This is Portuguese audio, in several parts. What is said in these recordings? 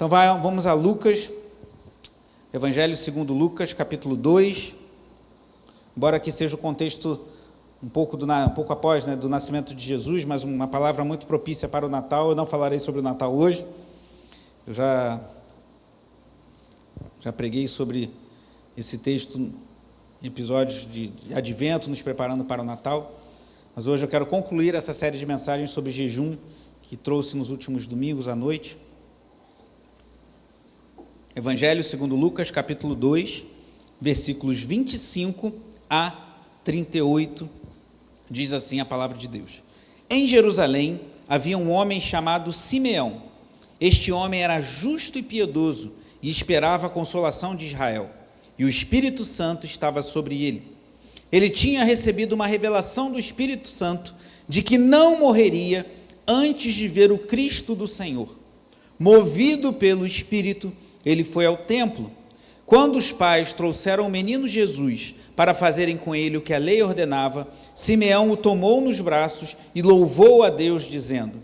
Então vamos a Lucas, Evangelho segundo Lucas, capítulo 2, embora aqui seja o contexto um pouco após, do nascimento de Jesus, mas uma palavra muito propícia para o Natal. Eu não falarei sobre o Natal hoje, eu já preguei sobre esse texto em episódios de Advento, nos preparando para o Natal, mas hoje eu quero concluir essa série de mensagens sobre jejum que trouxe nos últimos domingos à noite. Evangelho segundo Lucas, capítulo 2, versículos 25 a 38, diz assim a palavra de Deus. Em Jerusalém havia um homem chamado Simeão. Este homem era justo e piedoso e esperava a consolação de Israel, e o Espírito Santo estava sobre ele. Ele tinha recebido uma revelação do Espírito Santo de que não morreria antes de ver o Cristo do Senhor. Movido pelo Espírito, ele foi ao templo. Quando os pais trouxeram o menino Jesus para fazerem com ele o que a lei ordenava, Simeão o tomou nos braços e louvou a Deus, dizendo: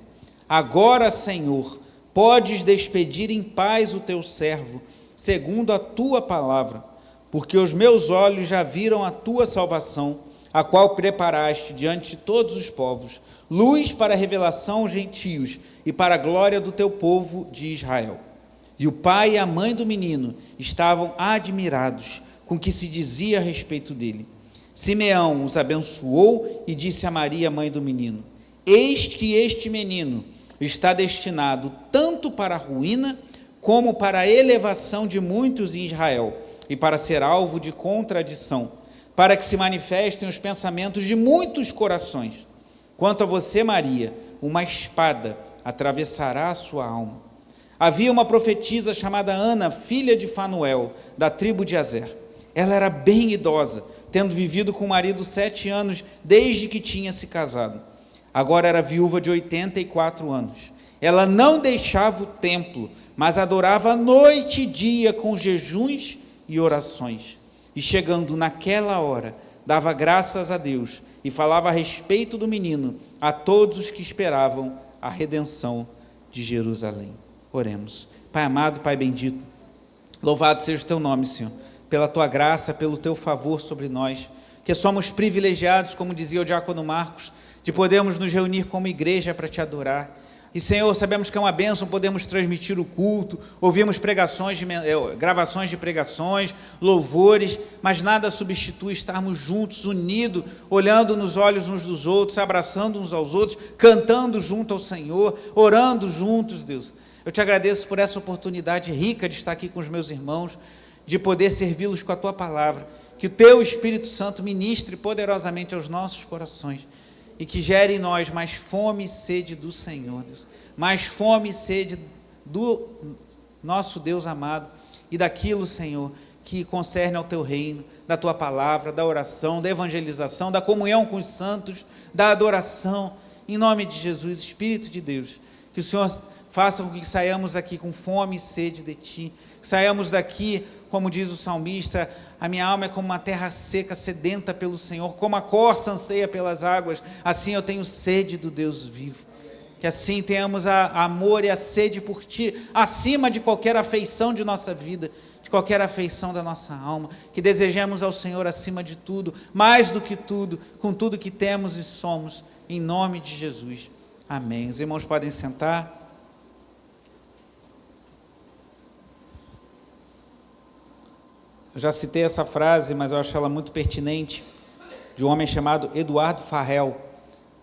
Agora, Senhor, podes despedir em paz o teu servo, segundo a tua palavra, porque os meus olhos já viram a tua salvação, a qual preparaste diante de todos os povos, luz para a revelação aos gentios e para a glória do teu povo de Israel. E o pai e a mãe do menino estavam admirados com o que se dizia a respeito dele. Simeão os abençoou e disse a Maria, mãe do menino: Eis que este menino está destinado tanto para a ruína como para a elevação de muitos em Israel, e para ser alvo de contradição, para que se manifestem os pensamentos de muitos corações. Quanto a você, Maria, uma espada atravessará a sua alma. Havia uma profetisa chamada Ana, filha de Fanuel, da tribo de Aser. Ela era bem idosa, tendo vivido com o marido 7 anos, desde que tinha se casado. Agora era viúva de 84 anos. Ela não deixava o templo, mas adorava noite e dia com jejuns e orações. E chegando naquela hora, dava graças a Deus e falava a respeito do menino a todos os que esperavam a redenção de Jerusalém. Oremos. Pai amado, Pai bendito, louvado seja o teu nome, Senhor, pela tua graça, pelo teu favor sobre nós, que somos privilegiados, como dizia o diácono Marcos, de podermos nos reunir como igreja para te adorar. E, Senhor, sabemos que é uma bênção podermos transmitir o culto, ouvirmos gravações de pregações, louvores, mas nada substitui estarmos juntos, unidos, olhando nos olhos uns dos outros, abraçando uns aos outros, cantando junto ao Senhor, orando juntos, Deus. Eu te agradeço por essa oportunidade rica de estar aqui com os meus irmãos, de poder servi-los com a tua palavra, que o teu Espírito Santo ministre poderosamente aos nossos corações, e que gere em nós mais fome e sede do Senhor, Deus, mais fome e sede do nosso Deus amado, e daquilo, Senhor, que concerne ao teu reino, da tua palavra, da oração, da evangelização, da comunhão com os santos, da adoração, em nome de Jesus, Espírito de Deus, que o Senhor faça com que saiamos daqui com fome e sede de ti, saiamos daqui, como diz o salmista, a minha alma é como uma terra seca, sedenta pelo Senhor, como a corça anseia pelas águas, assim eu tenho sede do Deus vivo. Que assim tenhamos amor e a sede por ti, acima de qualquer afeição de nossa vida, de qualquer afeição da nossa alma, que desejemos ao Senhor acima de tudo, mais do que tudo, com tudo que temos e somos, em nome de Jesus. Amém. Os irmãos podem sentar. Eu já citei essa frase, mas eu acho ela muito pertinente, de um homem chamado Eduardo Farrell.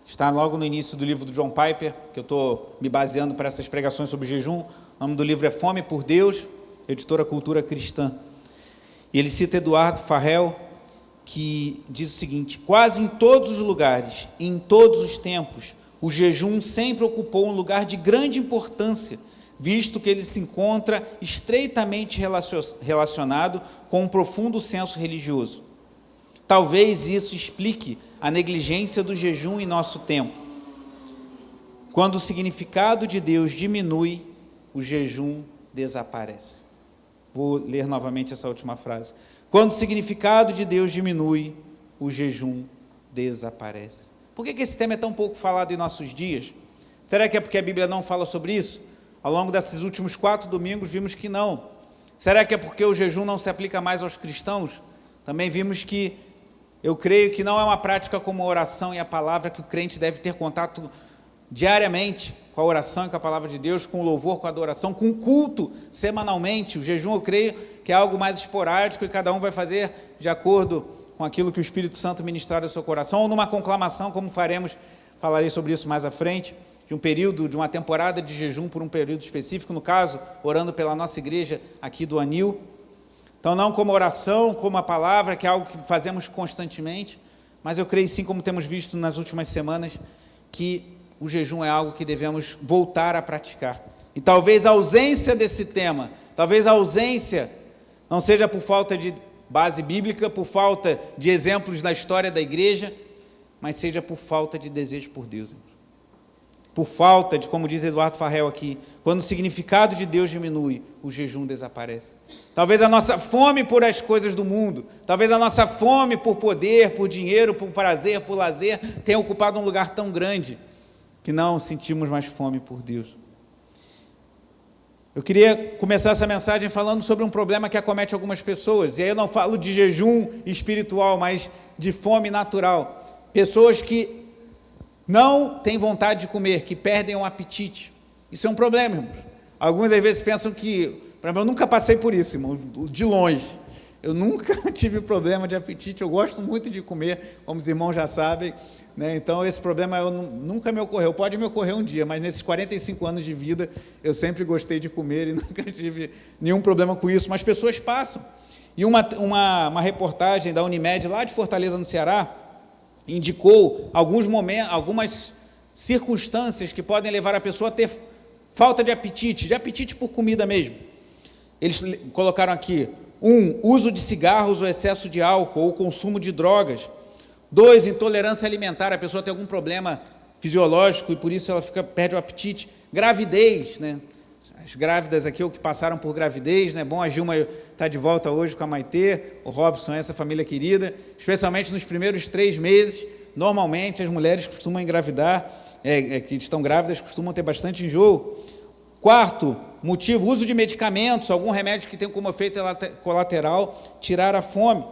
Está logo no início do livro do John Piper, que eu estou me baseando para essas pregações sobre jejum. O nome do livro é Fome por Deus, editora Cultura Cristã. E ele cita Eduardo Farrell, que diz o seguinte: quase em todos os lugares, e em todos os tempos, o jejum sempre ocupou um lugar de grande importância, visto que ele se encontra estreitamente relacionado com um profundo senso religioso. Talvez isso explique a negligência do jejum em nosso tempo. Quando o significado de Deus diminui, o jejum desaparece. Vou ler novamente essa última frase. Quando o significado de Deus diminui, o jejum desaparece. Por que esse tema é tão pouco falado em nossos dias? Será que é porque a Bíblia não fala sobre isso? Ao longo desses últimos 4 domingos, vimos que não. Será que é porque o jejum não se aplica mais aos cristãos? Também vimos que eu creio que não é uma prática como a oração e a palavra, que o crente deve ter contato diariamente com a oração e com a palavra de Deus, com o louvor, com a adoração, com o culto semanalmente. O jejum, eu creio que é algo mais esporádico e cada um vai fazer de acordo com aquilo que o Espírito Santo ministrar ao seu coração, ou numa conclamação, como falarei sobre isso mais à frente, de um período, de uma temporada de jejum por um período específico, no caso, orando pela nossa igreja aqui do Anil. Então, não como oração, como a palavra, que é algo que fazemos constantemente, mas eu creio sim, como temos visto nas últimas semanas, que o jejum é algo que devemos voltar a praticar. E talvez a ausência desse tema, talvez a ausência não seja por falta de base bíblica, por falta de exemplos da história da igreja, mas seja por falta de desejo por Deus. Por falta de, como diz Eduardo Farrell aqui, quando o significado de Deus diminui, o jejum desaparece. Talvez a nossa fome por as coisas do mundo, talvez a nossa fome por poder, por dinheiro, por prazer, por lazer, tenha ocupado um lugar tão grande que não sentimos mais fome por Deus. Eu queria começar essa mensagem falando sobre um problema que acomete algumas pessoas, e aí eu não falo de jejum espiritual, mas de fome natural. Pessoas que não têm vontade de comer, que perdem o apetite. Isso é um problema, irmãos. Alguns às vezes pensam que, eu nunca passei por isso, irmãos, de longe. Eu nunca tive problema de apetite, eu gosto muito de comer, como os irmãos já sabem, né? Então esse problema nunca me ocorreu. Pode me ocorrer um dia, mas nesses 45 anos de vida, eu sempre gostei de comer e nunca tive nenhum problema com isso. Mas pessoas passam. E uma reportagem da Unimed, lá de Fortaleza, no Ceará, indicou algumas circunstâncias que podem levar a pessoa a ter falta de apetite por comida mesmo. Eles colocaram aqui: 1, uso de cigarros ou excesso de álcool ou consumo de drogas. 2, intolerância alimentar, a pessoa tem algum problema fisiológico e por isso ela perde o apetite. Gravidez, né? As grávidas aqui, ou que passaram por gravidez, né? Bom, a Gilma está de volta hoje com a Maitê, o Robson, essa família querida, especialmente nos primeiros 3 meses, normalmente as mulheres costumam engravidar, que estão grávidas, costumam ter bastante enjoo. 4, motivo, uso de medicamentos, algum remédio que tem como efeito colateral tirar a fome.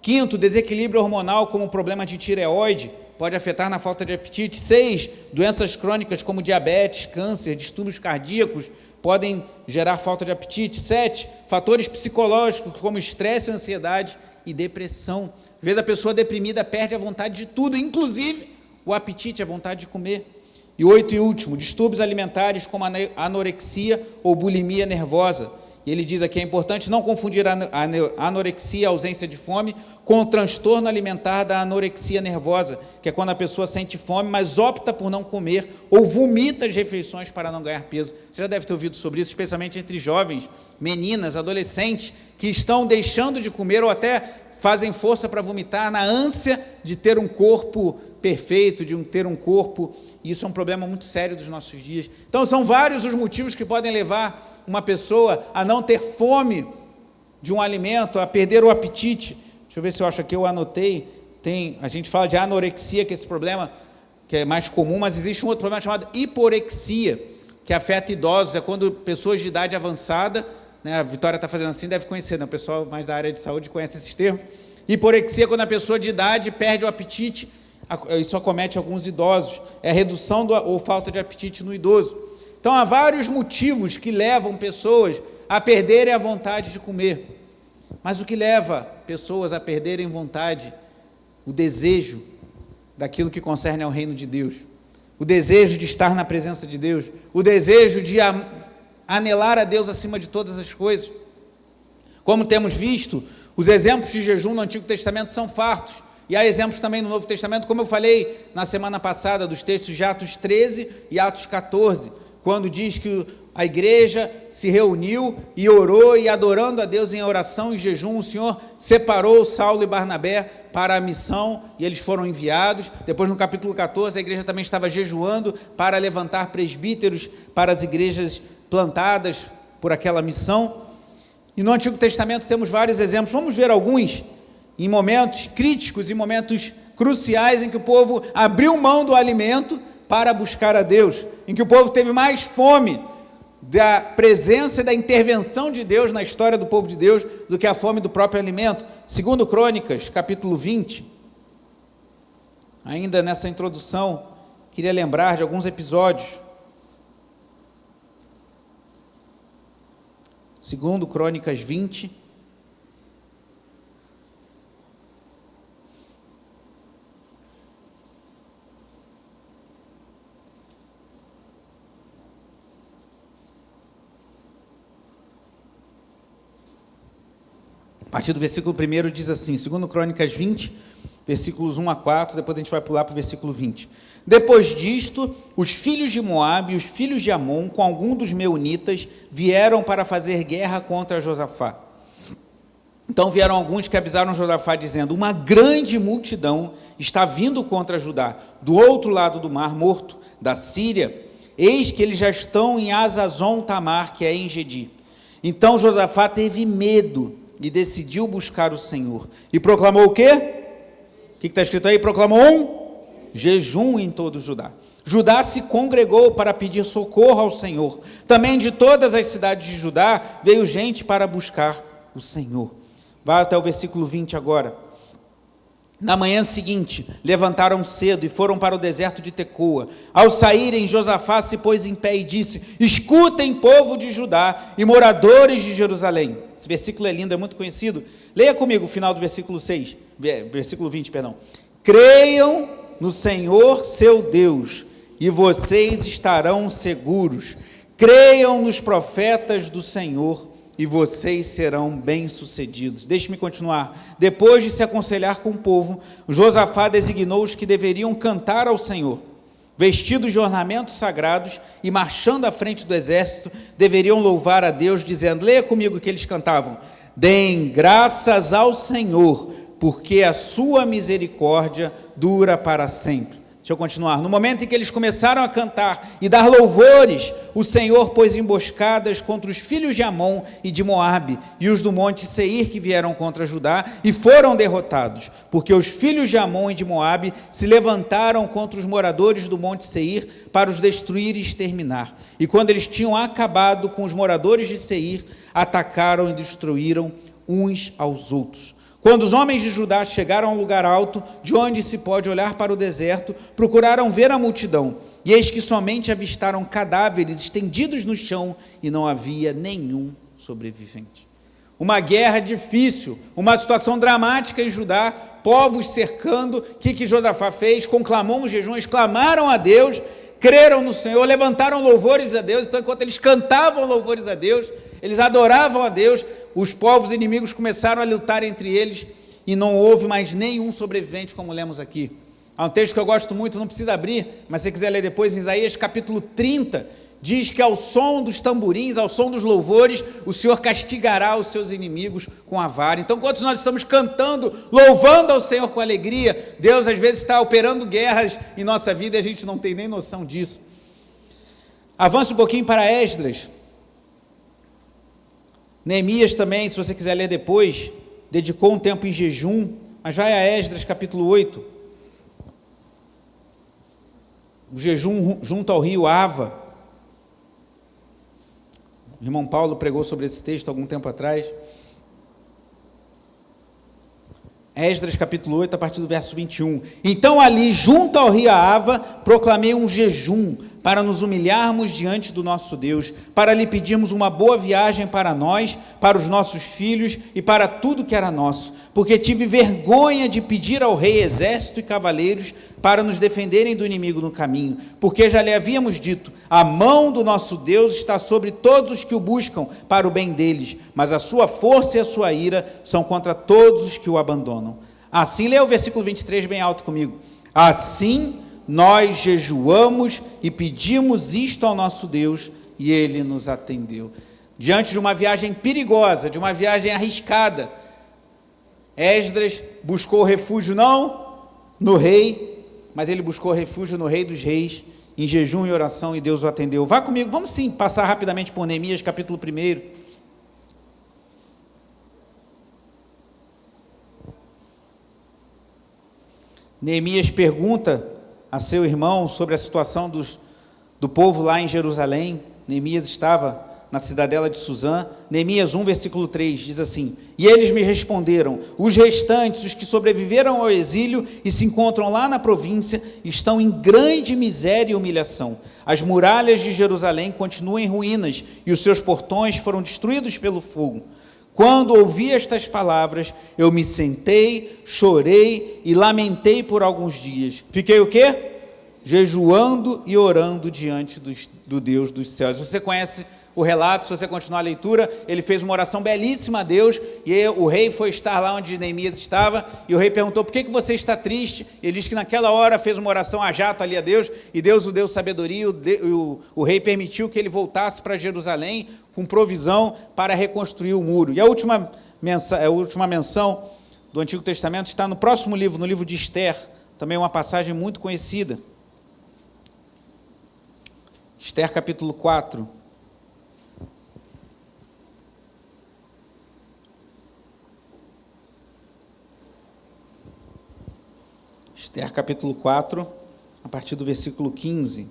5, desequilíbrio hormonal, como problema de tireoide, pode afetar na falta de apetite. 6, doenças crônicas como diabetes, câncer, distúrbios cardíacos, podem gerar falta de apetite. 7, fatores psicológicos como estresse, ansiedade e depressão. Às vezes a pessoa deprimida perde a vontade de tudo, inclusive o apetite, a vontade de comer. E 8, e último, distúrbios alimentares como anorexia ou bulimia nervosa. E ele diz aqui, é importante não confundir a anorexia, a ausência de fome, com o transtorno alimentar da anorexia nervosa, que é quando a pessoa sente fome, mas opta por não comer ou vomita as refeições para não ganhar peso. Você já deve ter ouvido sobre isso, especialmente entre jovens, meninas, adolescentes, que estão deixando de comer ou até fazem força para vomitar na ânsia de ter um corpo perfeito, de ter um corpo. E isso é um problema muito sério dos nossos dias. Então, são vários os motivos que podem levar uma pessoa a não ter fome de um alimento, a perder o apetite. Deixa eu ver se eu acho aqui, eu anotei. A gente fala de anorexia, que é esse problema que é mais comum, mas existe um outro problema chamado hiporexia, que afeta idosos, é quando pessoas de idade avançada, né, a Vitória está fazendo assim, deve conhecer, né, o pessoal mais da área de saúde conhece esses termos. Hiporexia é quando a pessoa de idade perde o apetite, isso acomete alguns idosos, é a redução ou falta de apetite no idoso. Então, há vários motivos que levam pessoas a perderem a vontade de comer. Mas o que leva pessoas a perderem vontade? O desejo daquilo que concerne ao reino de Deus. O desejo de estar na presença de Deus. O desejo de anelar a Deus acima de todas as coisas. Como temos visto, os exemplos de jejum no Antigo Testamento são fartos. E há exemplos também no Novo Testamento, como eu falei na semana passada, dos textos de Atos 13 e Atos 14, quando diz que a igreja se reuniu e orou, e adorando a Deus em oração e jejum, o Senhor separou Saulo e Barnabé para a missão, e eles foram enviados. Depois, no capítulo 14, a igreja também estava jejuando para levantar presbíteros para as igrejas plantadas por aquela missão. E no Antigo Testamento temos vários exemplos. Vamos ver alguns em momentos críticos, em momentos cruciais, em que o povo abriu mão do alimento para buscar a Deus, em que o povo teve mais fome da presença e da intervenção de Deus na história do povo de Deus do que a fome do próprio alimento. Segundo Crônicas, capítulo 20, ainda nessa introdução, queria lembrar de alguns episódios. Segundo Crônicas 20, a partir do versículo 1 diz assim, segundo Crônicas 20, versículos 1 a 4, depois a gente vai pular para o versículo 20. Depois disto, os filhos de Moabe e os filhos de Amon, com algum dos meunitas, vieram para fazer guerra contra Josafá. Então vieram alguns que avisaram Josafá, dizendo, uma grande multidão está vindo contra Judá, do outro lado do mar morto, da Síria, eis que eles já estão em Azazon Tamar, que é em Gedi. Então Josafá teve medo e decidiu buscar o Senhor. E proclamou o quê? O que está escrito aí? Proclamou um jejum em todo Judá. Judá se congregou para pedir socorro ao Senhor. Também de todas as cidades de Judá veio gente para buscar o Senhor. Vai até o versículo 20 agora. Na manhã seguinte, levantaram cedo e foram para o deserto de Tecoa. Ao saírem, Josafá se pôs em pé e disse, escutem, povo de Judá e moradores de Jerusalém. Esse versículo é lindo, é muito conhecido. Leia comigo o final do versículo 20, perdão. Creiam no Senhor seu Deus, e vocês estarão seguros. Creiam nos profetas do Senhor, e vocês serão bem-sucedidos. Deixe-me continuar. Depois de se aconselhar com o povo, Josafá designou os que deveriam cantar ao Senhor. Vestidos de ornamentos sagrados e marchando à frente do exército, deveriam louvar a Deus, dizendo, leia comigo o que eles cantavam, deem graças ao Senhor, porque a sua misericórdia dura para sempre. Deixa eu continuar. No momento em que eles começaram a cantar e dar louvores, o Senhor pôs emboscadas contra os filhos de Amon e de Moabe e os do monte Seir que vieram contra Judá e foram derrotados, porque os filhos de Amon e de Moabe se levantaram contra os moradores do monte Seir para os destruir e exterminar. E quando eles tinham acabado com os moradores de Seir, atacaram e destruíram uns aos outros. Quando os homens de Judá chegaram a um lugar alto, de onde se pode olhar para o deserto, procuraram ver a multidão, e eis que somente avistaram cadáveres estendidos no chão, e não havia nenhum sobrevivente. Uma guerra difícil, uma situação dramática em Judá, povos cercando. O que Josafá fez? Conclamou um jejum, eles clamaram a Deus, creram no Senhor, levantaram louvores a Deus. Então, enquanto eles cantavam louvores a Deus, eles adoravam a Deus, os povos inimigos começaram a lutar entre eles e não houve mais nenhum sobrevivente, como lemos aqui. Há um texto que eu gosto muito, não precisa abrir, mas se você quiser ler depois, em Isaías capítulo 30, diz que ao som dos tamborins, ao som dos louvores, o Senhor castigará os seus inimigos com a vara. Então, quando nós estamos cantando, louvando ao Senhor com alegria, Deus às vezes está operando guerras em nossa vida e a gente não tem nem noção disso. Avance um pouquinho para Esdras. Neemias também, se você quiser ler depois, dedicou um tempo em jejum, mas vai a Esdras capítulo 8. O jejum junto ao rio Ava. O irmão Paulo pregou sobre esse texto algum tempo atrás. Esdras capítulo 8, a partir do verso 21. Então ali, junto ao rio Ava, proclamei um jejum para nos humilharmos diante do nosso Deus, para lhe pedirmos uma boa viagem para nós, para os nossos filhos e para tudo que era nosso, porque tive vergonha de pedir ao rei exército e cavaleiros para nos defenderem do inimigo no caminho, porque já lhe havíamos dito, a mão do nosso Deus está sobre todos os que o buscam para o bem deles, mas a sua força e a sua ira são contra todos os que o abandonam. Assim, leia o versículo 23 bem alto comigo. Assim, nós jejuamos e pedimos isto ao nosso Deus, e Ele nos atendeu. Diante de uma viagem perigosa, de uma viagem arriscada, Esdras buscou refúgio não no rei, mas ele buscou refúgio no Rei dos Reis, em jejum e oração, e Deus o atendeu. Vá comigo, vamos sim passar rapidamente por Neemias, capítulo 1. Neemias pergunta a seu irmão sobre a situação do povo lá em Jerusalém. Neemias estava na cidadela de Suzã. Neemias 1, versículo 3, diz assim: e eles me responderam: os restantes, os que sobreviveram ao exílio e se encontram lá na província, estão em grande miséria e humilhação. As muralhas de Jerusalém continuam em ruínas, e os seus portões foram destruídos pelo fogo. Quando ouvi estas palavras, eu me sentei, chorei e lamentei por alguns dias. Fiquei o quê? Jejuando e orando diante do Deus dos céus. Você conhece o relato, se você continuar a leitura, ele fez uma oração belíssima a Deus, e o rei foi estar lá onde Neemias estava, e o rei perguntou: por que você está triste? Ele diz que naquela hora fez uma oração a jato ali a Deus, e Deus o deu sabedoria, o rei permitiu que ele voltasse para Jerusalém, com provisão para reconstruir o muro. E a última menção do Antigo Testamento está no próximo livro, no livro de Esther, também uma passagem muito conhecida. Esther capítulo 4. Esther capítulo 4, a partir do versículo 15.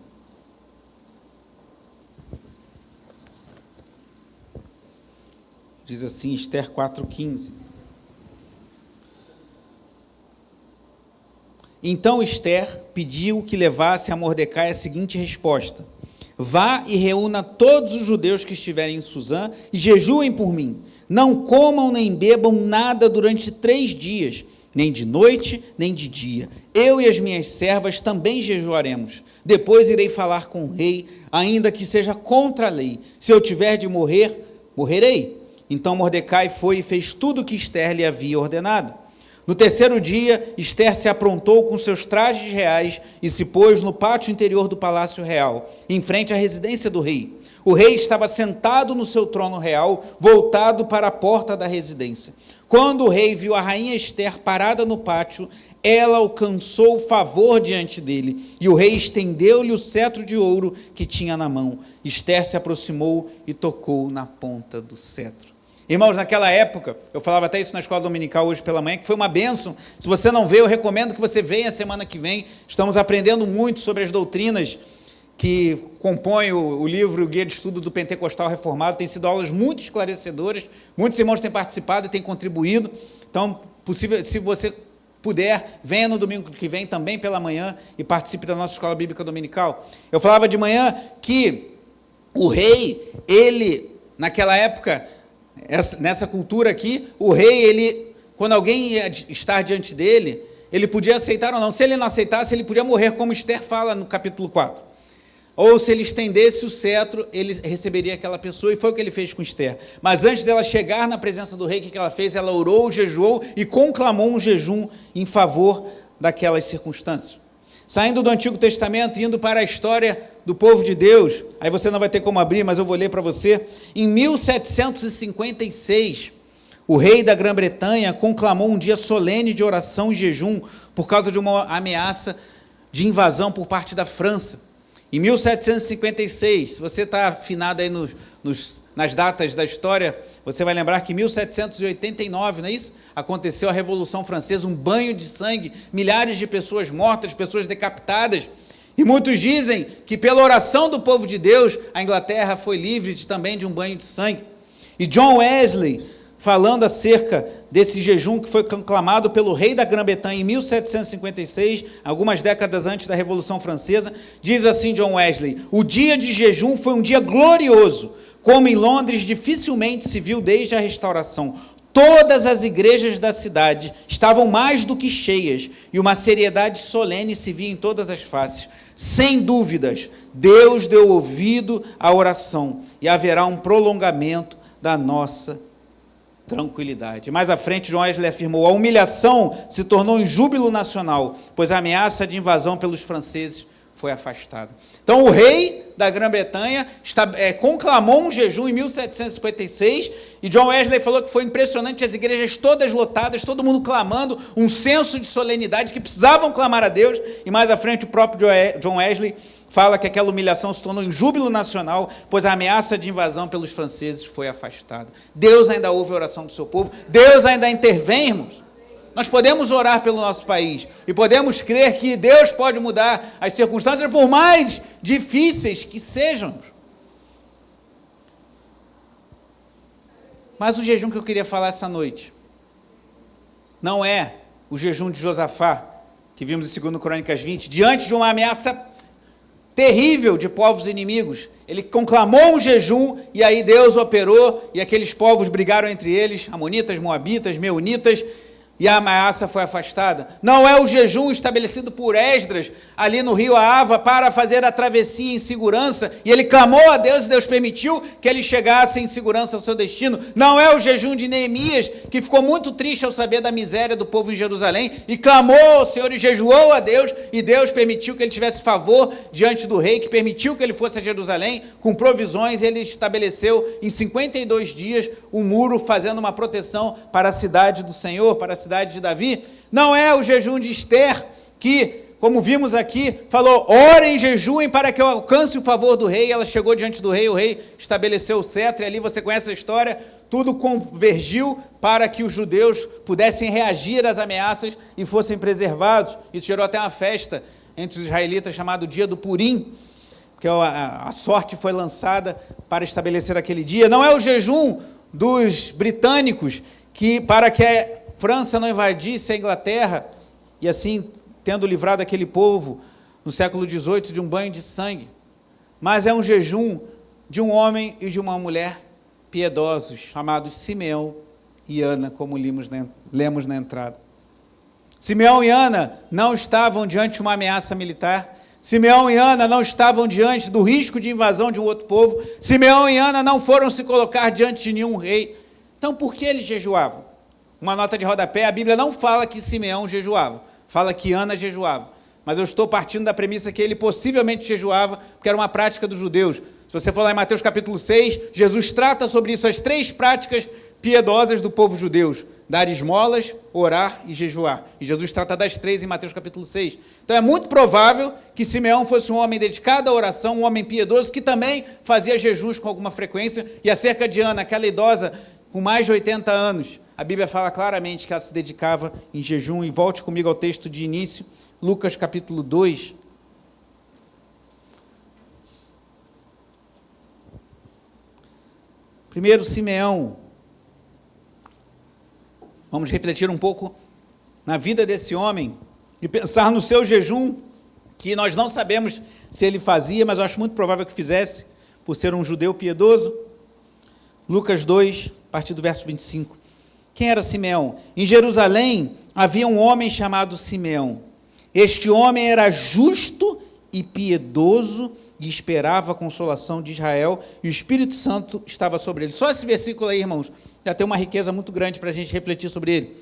Diz assim, Esther 4:15. Então Esther pediu que levasse a Mordecai a seguinte resposta: vá e reúna todos os judeus que estiverem em Suzã e jejuem por mim. Não comam nem bebam nada durante 3 dias, nem de noite, nem de dia. Eu e as minhas servas também jejuaremos. Depois irei falar com o rei, ainda que seja contra a lei. Se eu tiver de morrer, morrerei. Então Mordecai foi e fez tudo o que Esther lhe havia ordenado. No 3º dia, Esther se aprontou com seus trajes reais e se pôs no pátio interior do palácio real, em frente à residência do rei. O rei estava sentado no seu trono real, voltado para a porta da residência. Quando o rei viu a rainha Esther parada no pátio, ela alcançou favor diante dele, e o rei estendeu-lhe o cetro de ouro que tinha na mão. Esther se aproximou e tocou na ponta do cetro. Irmãos, naquela época, eu falava até isso na escola dominical hoje pela manhã, que foi uma bênção. Se você não veio, eu recomendo que você venha semana que vem. Estamos aprendendo muito sobre as doutrinas que compõem o livro, o Guia de Estudo do Pentecostal Reformado. Tem sido aulas muito esclarecedoras, muitos irmãos têm participado e têm contribuído. Então, se você puder, venha no domingo que vem também pela manhã e participe da nossa escola bíblica dominical. Eu falava de manhã que o rei, ele, naquela época, nessa cultura aqui, o rei, ele, quando alguém ia estar diante dele, ele podia aceitar ou não. Se ele não aceitasse, ele podia morrer, como Esther fala no capítulo 4. Ou se ele estendesse o cetro, ele receberia aquela pessoa, e foi o que ele fez com Esther. Mas antes dela chegar na presença do rei, o que ela fez? Ela orou, jejuou e conclamou um jejum em favor daquelas circunstâncias. Saindo do Antigo Testamento, indo para a história do povo de Deus, aí você não vai ter como abrir, mas eu vou ler para você. Em 1756, o rei da Grã-Bretanha conclamou um dia solene de oração e jejum por causa de uma ameaça de invasão por parte da França. Em 1756, se você está afinado aí nas datas da história, você vai lembrar que em 1789, não é isso? Aconteceu a Revolução Francesa, um banho de sangue, milhares de pessoas mortas, pessoas decapitadas. E muitos dizem que pela oração do povo de Deus, a Inglaterra foi livre também de um banho de sangue. E John Wesley, falando acerca desse jejum que foi conclamado pelo rei da Grã-Bretanha em 1756, algumas décadas antes da Revolução Francesa, diz assim John Wesley: o dia de jejum foi um dia glorioso, como em Londres dificilmente se viu desde a restauração. Todas as igrejas da cidade estavam mais do que cheias, e uma seriedade solene se via em todas as faces. Sem dúvidas, Deus deu ouvido à oração, e haverá um prolongamento da nossa tranquilidade. Mais à frente, John Wesley afirmou: a humilhação se tornou em júbilo nacional, pois a ameaça de invasão pelos franceses foi afastada. Então, o rei da Grã-Bretanha conclamou um jejum em 1756, e John Wesley falou que foi impressionante, as igrejas todas lotadas, todo mundo clamando, um senso de solenidade, que precisavam clamar a Deus, e mais à frente o próprio John Wesley fala que aquela humilhação se tornou em júbilo nacional, pois a ameaça de invasão pelos franceses foi afastada. Deus ainda ouve a oração do seu povo, Deus ainda intervém, irmãos. Nós podemos orar pelo nosso país e podemos crer que Deus pode mudar as circunstâncias, por mais difíceis que sejam. Mas o jejum que eu queria falar essa noite não é o jejum de Josafá, que vimos em 2 Crônicas 20, diante de uma ameaça terrível de povos inimigos. Ele conclamou um jejum e aí Deus operou e aqueles povos brigaram entre eles, amonitas, moabitas, meunitas, e a ameaça foi afastada. Não é o jejum estabelecido por Esdras, ali no rio Ahava, para fazer a travessia em segurança, e ele clamou a Deus e Deus permitiu que ele chegasse em segurança ao seu destino. Não é o jejum de Neemias, que ficou muito triste ao saber da miséria do povo em Jerusalém, e clamou ao Senhor e jejuou a Deus, e Deus permitiu que ele tivesse favor diante do rei, que permitiu que ele fosse a Jerusalém, com provisões, e ele estabeleceu em 52 dias um muro, fazendo uma proteção para a cidade do Senhor, para a cidade de Davi. Não é o jejum de Esther, que, como vimos aqui, falou, orem, jejuem para que eu alcance o favor do rei. Ela chegou diante do rei, o rei estabeleceu o cetro, e ali você conhece a história, tudo convergiu para que os judeus pudessem reagir às ameaças e fossem preservados. Isso gerou até uma festa entre os israelitas, chamado Dia do Purim, porque a sorte foi lançada para estabelecer aquele dia. Não é o jejum dos britânicos, que para que a França não invadisse a Inglaterra, e assim, tendo livrado aquele povo no século XVIII de um banho de sangue, mas é um jejum de um homem e de uma mulher piedosos, chamados Simeão e Ana, como lemos na entrada. Simeão e Ana não estavam diante de uma ameaça militar, Simeão e Ana não estavam diante do risco de invasão de um outro povo, Simeão e Ana não foram se colocar diante de nenhum rei. Então, por que eles jejuavam? Uma nota de rodapé, a Bíblia não fala que Simeão jejuava, fala que Ana jejuava. Mas eu estou partindo da premissa que ele possivelmente jejuava, porque era uma prática dos judeus. Se você for lá em Mateus capítulo 6, Jesus trata sobre isso, as 3 práticas piedosas do povo judeu: dar esmolas, orar e jejuar. E Jesus trata das 3 em Mateus capítulo 6. Então é muito provável que Simeão fosse um homem dedicado à oração, um homem piedoso, que também fazia jejuns com alguma frequência. E acerca de Ana, aquela idosa com mais de 80 anos, a Bíblia fala claramente que ela se dedicava em jejum. E volte comigo ao texto de início, Lucas capítulo 2. Primeiro, Simeão. Vamos refletir um pouco na vida desse homem e pensar no seu jejum, que nós não sabemos se ele fazia, mas eu acho muito provável que fizesse, por ser um judeu piedoso. Lucas 2, a partir do verso 25. Quem era Simeão? Em Jerusalém havia um homem chamado Simeão. Este homem era justo e piedoso e esperava a consolação de Israel, e o Espírito Santo estava sobre ele. Só esse versículo aí, irmãos, já tem uma riqueza muito grande para a gente refletir sobre ele.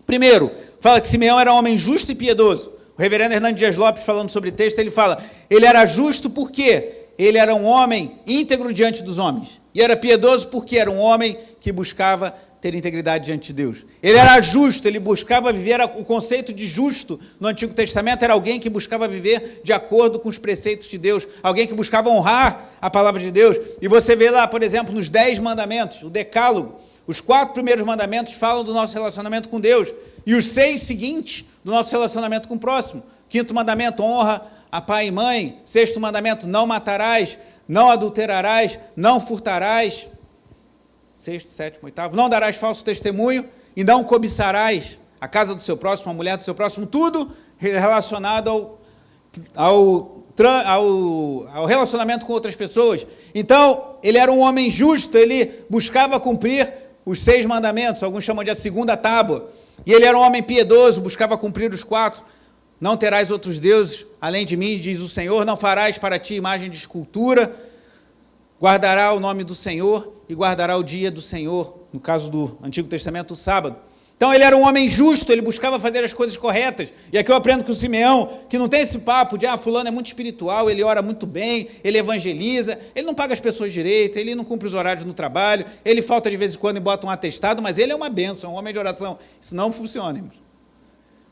Primeiro, fala que Simeão era um homem justo e piedoso. O reverendo Hernando Dias Lopes, falando sobre o texto, ele fala, ele era justo porque ele era um homem íntegro diante dos homens, e era piedoso porque era um homem que buscava ter integridade diante de Deus. Ele era justo, ele buscava viver, o conceito de justo no Antigo Testamento era alguém que buscava viver de acordo com os preceitos de Deus, alguém que buscava honrar a palavra de Deus. E você vê lá, por exemplo, nos 10 mandamentos, o decálogo, os 4 primeiros mandamentos falam do nosso relacionamento com Deus, e os 6 seguintes do nosso relacionamento com o próximo. 5º mandamento, honra a pai e mãe. 6º mandamento, não matarás, não adulterarás, não furtarás. 6º, 7º, 8º, não darás falso testemunho e não cobiçarás a casa do seu próximo, a mulher do seu próximo, tudo relacionado ao relacionamento com outras pessoas. Então, ele era um homem justo, ele buscava cumprir os 6 mandamentos, alguns chamam de a segunda tábua, e ele era um homem piedoso, buscava cumprir os 4. Não terás outros deuses além de mim, diz o Senhor, não farás para ti imagem de escultura, guardará o nome do Senhor e guardará o dia do Senhor, no caso do Antigo Testamento, o sábado. Então ele era um homem justo, ele buscava fazer as coisas corretas. E aqui eu aprendo com o Simeão, que não tem esse papo de, fulano é muito espiritual, ele ora muito bem, ele evangeliza, ele não paga as pessoas direito, ele não cumpre os horários no trabalho, ele falta de vez em quando e bota um atestado, mas ele é uma bênção, um homem de oração. Isso não funciona, irmãos.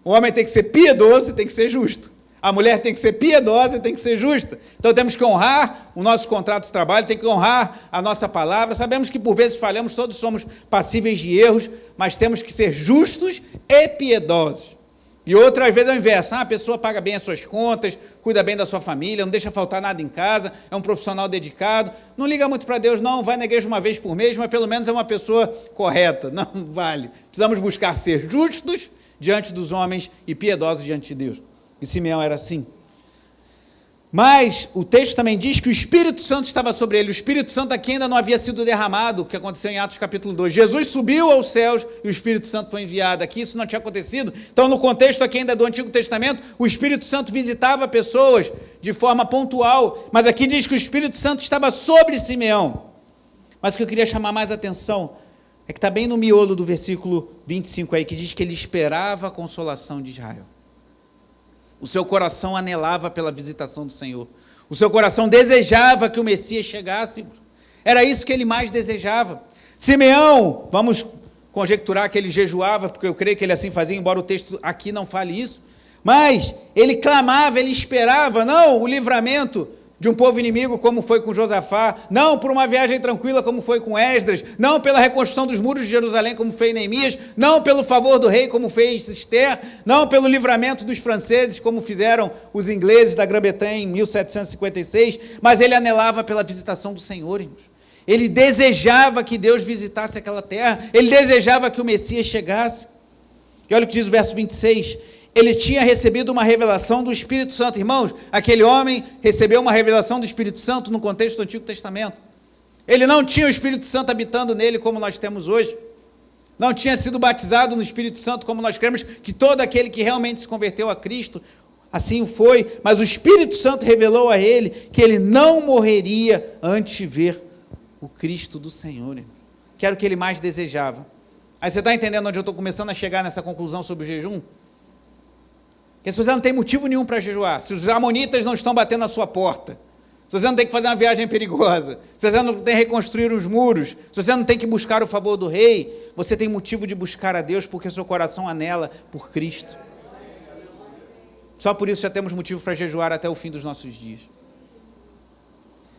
O homem tem que ser piedoso e tem que ser justo. A mulher tem que ser piedosa e tem que ser justa. Então temos que honrar o nosso contrato de trabalho, tem que honrar a nossa palavra. Sabemos que por vezes falhamos, todos somos passíveis de erros, mas temos que ser justos e piedosos. E outra, às vezes, é o inverso. A pessoa paga bem as suas contas, cuida bem da sua família, não deixa faltar nada em casa, é um profissional dedicado, não liga muito para Deus, não, vai na igreja uma vez por mês, mas pelo menos é uma pessoa correta. Não vale. Precisamos buscar ser justos diante dos homens e piedosos diante de Deus. E Simeão era assim. Mas o texto também diz que o Espírito Santo estava sobre ele. O Espírito Santo aqui ainda não havia sido derramado, o que aconteceu em Atos capítulo 2. Jesus subiu aos céus e o Espírito Santo foi enviado. Aqui isso não tinha acontecido. Então, no contexto aqui ainda do Antigo Testamento, o Espírito Santo visitava pessoas de forma pontual. Mas aqui diz que o Espírito Santo estava sobre Simeão. Mas o que eu queria chamar mais atenção é que está bem no miolo do versículo 25 aí, que diz que ele esperava a consolação de Israel. O seu coração anelava pela visitação do Senhor. O seu coração desejava que o Messias chegasse. Era isso que ele mais desejava. Simeão, vamos conjecturar que ele jejuava, porque eu creio que ele assim fazia, embora o texto aqui não fale isso. Mas ele clamava, ele esperava, não o livramento de um povo inimigo, como foi com Josafá, não por uma viagem tranquila, como foi com Esdras, não pela reconstrução dos muros de Jerusalém, como fez Neemias, não pelo favor do rei, como fez Esther, não pelo livramento dos franceses, como fizeram os ingleses da Grã-Bretanha em 1756, mas ele anelava pela visitação do Senhor, irmãos. Ele desejava que Deus visitasse aquela terra, ele desejava que o Messias chegasse. E olha o que diz o verso 26, ele tinha recebido uma revelação do Espírito Santo. Irmãos, aquele homem recebeu uma revelação do Espírito Santo no contexto do Antigo Testamento. Ele não tinha o Espírito Santo habitando nele como nós temos hoje. Não tinha sido batizado no Espírito Santo como nós cremos que todo aquele que realmente se converteu a Cristo, assim o foi. Mas o Espírito Santo revelou a ele que ele não morreria antes de ver o Cristo do Senhor. Que era o que ele mais desejava. Aí você está entendendo onde eu estou começando a chegar nessa conclusão sobre o jejum? Porque se você não tem motivo nenhum para jejuar, se os amonitas não estão batendo na sua porta, se você não tem que fazer uma viagem perigosa, se você não tem que reconstruir os muros, se você não tem que buscar o favor do rei, você tem motivo de buscar a Deus porque o seu coração anela por Cristo. Só por isso já temos motivo para jejuar até o fim dos nossos dias.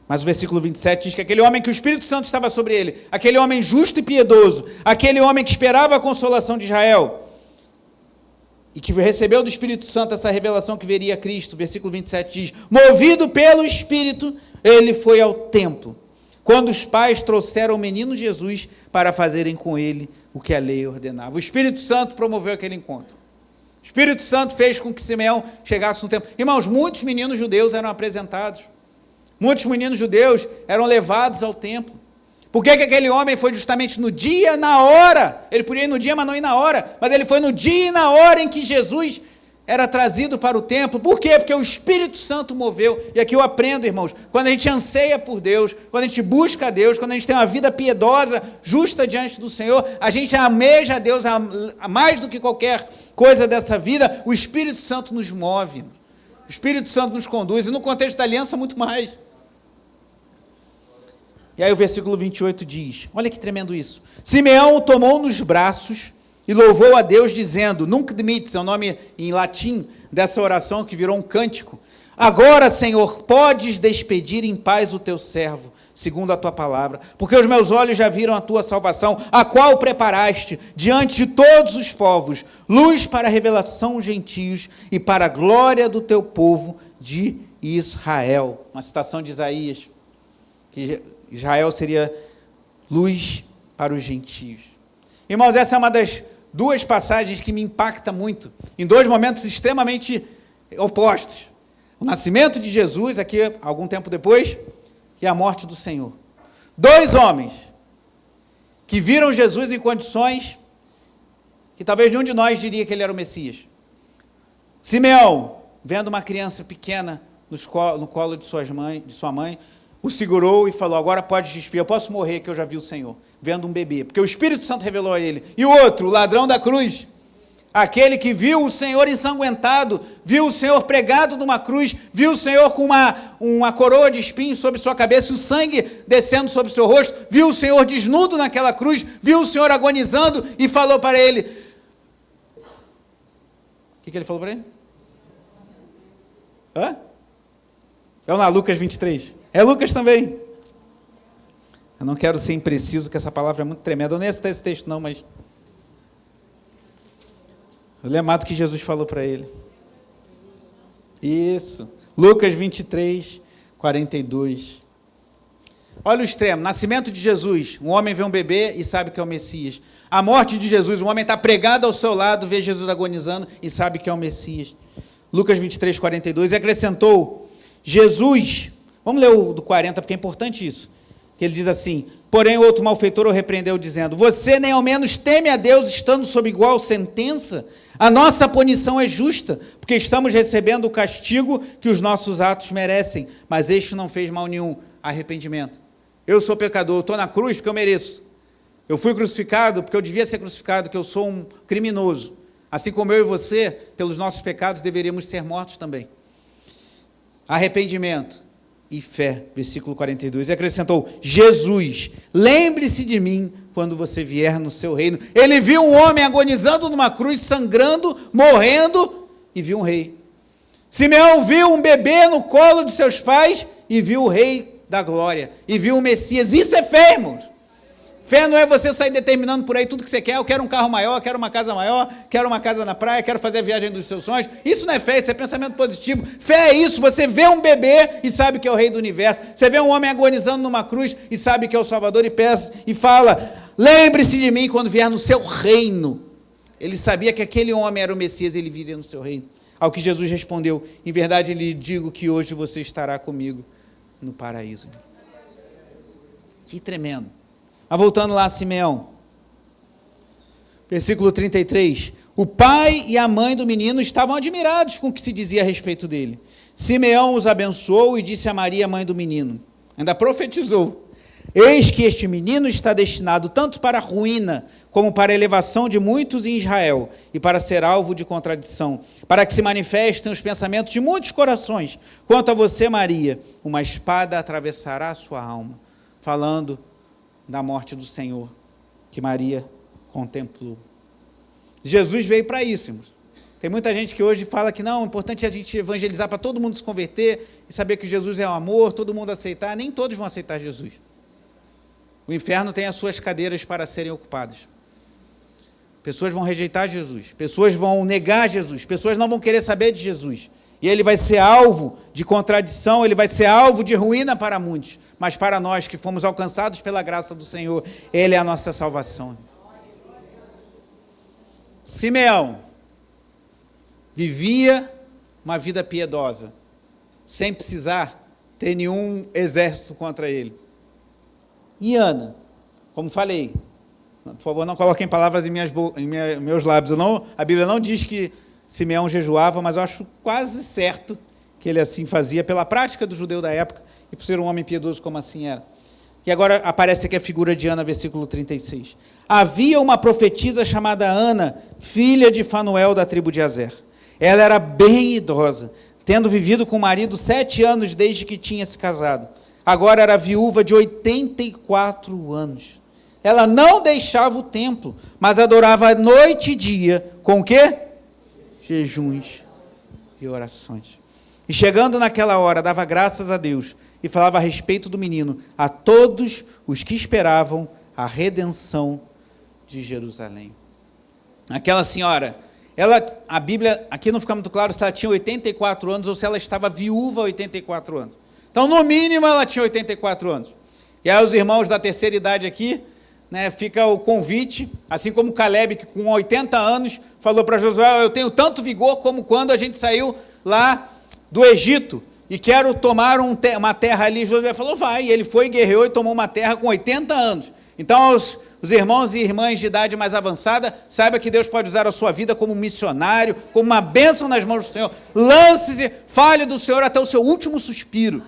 Mas o versículo 27 diz que aquele homem que o Espírito Santo estava sobre ele, aquele homem justo e piedoso, aquele homem que esperava a consolação de Israel, e que recebeu do Espírito Santo essa revelação que veria a Cristo, versículo 27 diz, movido pelo Espírito, ele foi ao templo, quando os pais trouxeram o menino Jesus para fazerem com ele o que a lei ordenava. O Espírito Santo promoveu aquele encontro. O Espírito Santo fez com que Simeão chegasse no templo. Irmãos, muitos meninos judeus eram apresentados, muitos meninos judeus eram levados ao templo. Por que aquele homem foi justamente no dia, na hora? Ele podia ir no dia, mas não ir na hora. Mas ele foi no dia e na hora em que Jesus era trazido para o templo. Por quê? Porque o Espírito Santo moveu. E aqui eu aprendo, irmãos, quando a gente anseia por Deus, quando a gente busca a Deus, quando a gente tem uma vida piedosa, justa diante do Senhor, a gente almeja a Deus mais do que qualquer coisa dessa vida, o Espírito Santo nos move. O Espírito Santo nos conduz. E no contexto da aliança, muito mais. E aí o versículo 28 diz, olha que tremendo isso, Simeão o tomou nos braços e louvou a Deus dizendo, Nunc dimittis, é o nome em latim dessa oração que virou um cântico, agora, Senhor, podes despedir em paz o teu servo, segundo a tua palavra, porque os meus olhos já viram a tua salvação, a qual preparaste diante de todos os povos, luz para a revelação aos gentios e para a glória do teu povo de Israel. Uma citação de Isaías, que Israel seria luz para os gentios. Irmãos, essa é uma das duas passagens que me impacta muito, em dois momentos extremamente opostos. O nascimento de Jesus, aqui algum tempo depois, e a morte do Senhor. Dois homens que viram Jesus em condições que talvez nenhum de nós diria que ele era o Messias. Simeão, vendo uma criança pequena no colo de sua mãe, o segurou e falou, agora pode despir, eu posso morrer que eu já vi o Senhor, vendo um bebê, porque o Espírito Santo revelou a ele. E o outro, o ladrão da cruz, aquele que viu o Senhor ensanguentado, viu o Senhor pregado numa cruz, viu o Senhor com uma coroa de espinhos sobre sua cabeça, o sangue descendo sobre seu rosto, viu o Senhor desnudo naquela cruz, viu o Senhor agonizando e falou para ele, o que ele falou para ele? Vamos lá, Lucas 23. É Lucas também. Eu não quero ser impreciso, que essa palavra é muito tremenda. Eu nem ia citar esse texto não, mas... O lemado que Jesus falou para ele. Isso. Lucas 23, 42. Olha o extremo. Nascimento de Jesus. Um homem vê um bebê e sabe que é o Messias. A morte de Jesus. Um homem está pregado ao seu lado, vê Jesus agonizando e sabe que é o Messias. Lucas 23, 42. E acrescentou, Jesus... Vamos ler o do 40, porque é importante isso. Que ele diz assim, porém o outro malfeitor o repreendeu, dizendo, você nem ao menos teme a Deus, estando sob igual sentença? A nossa punição é justa, porque estamos recebendo o castigo que os nossos atos merecem, mas este não fez mal nenhum. Arrependimento. Eu sou pecador, eu estou na cruz porque eu mereço. Eu fui crucificado porque eu devia ser crucificado, porque eu sou um criminoso. Assim como eu e você, pelos nossos pecados, deveríamos ser mortos também. Arrependimento e fé, versículo 42, e acrescentou, Jesus, lembre-se de mim quando você vier no seu reino. Ele viu um homem agonizando numa cruz, sangrando, morrendo, e viu um rei. Simeão viu um bebê no colo de seus pais, e viu o rei da glória, e viu o Messias. Isso é fé, irmãos. Fé não é você sair determinando por aí tudo que você quer. Eu quero um carro maior, quero uma casa maior, quero uma casa na praia, quero fazer a viagem dos seus sonhos. Isso não é fé, isso é pensamento positivo. Fé é isso, você vê um bebê e sabe que é o rei do universo. Você vê um homem agonizando numa cruz e sabe que é o Salvador e peça e fala, lembre-se de mim quando vier no seu reino. Ele sabia que aquele homem era o Messias e ele viria no seu reino. Ao que Jesus respondeu, em verdade lhe digo que hoje você estará comigo no paraíso. Que tremendo. Mas voltando lá a Simeão, versículo 33, o pai e a mãe do menino estavam admirados com o que se dizia a respeito dele. Simeão os abençoou e disse a Maria, mãe do menino, ainda profetizou, eis que este menino está destinado tanto para a ruína, como para a elevação de muitos em Israel, e para ser alvo de contradição, para que se manifestem os pensamentos de muitos corações. Quanto a você, Maria, uma espada atravessará a sua alma, falando da morte do Senhor, que Maria contemplou. Jesus veio para isso, irmãos. Tem muita gente que hoje fala que não, é importante a gente evangelizar para todo mundo se converter e saber que Jesus é o amor, todo mundo aceitar. Nem todos vão aceitar Jesus. O inferno tem as suas cadeiras para serem ocupadas. Pessoas vão rejeitar Jesus, pessoas vão negar Jesus, pessoas não vão querer saber de Jesus. E ele vai ser alvo de contradição, ele vai ser alvo de ruína para muitos. Mas para nós que fomos alcançados pela graça do Senhor, ele é a nossa salvação. Simeão vivia uma vida piedosa, sem precisar ter nenhum exército contra ele. E Ana, como falei, por favor, não coloquem palavras em meus lábios. A Bíblia não diz que Simeão jejuava, mas eu acho quase certo que ele assim fazia, pela prática do judeu da época, e por ser um homem piedoso como assim era. E agora aparece aqui a figura de Ana, versículo 36. Havia uma profetisa chamada Ana, filha de Fanuel, da tribo de Azer. Ela era bem idosa, tendo vivido com o marido 7 anos desde que tinha se casado. Agora era viúva de 84 anos. Ela não deixava o templo, mas adorava noite e dia, com o quê? Jejuns e orações. E chegando naquela hora, dava graças a Deus e falava a respeito do menino a todos os que esperavam a redenção de Jerusalém. Aquela senhora, a Bíblia, aqui não fica muito claro se ela tinha 84 anos ou se ela estava viúva há 84 anos. Então, no mínimo, ela tinha 84 anos. E aí os irmãos da terceira idade aqui, fica o convite, assim como Caleb, que com 80 anos, falou para Josué, eu tenho tanto vigor como quando a gente saiu lá do Egito, e quero tomar uma terra ali. Josué falou, vai, e ele foi, guerreou e tomou uma terra com 80 anos. Então, os irmãos e irmãs de idade mais avançada, saiba que Deus pode usar a sua vida como missionário, como uma bênção nas mãos do Senhor. Lance-se, fale do Senhor até o seu último suspiro.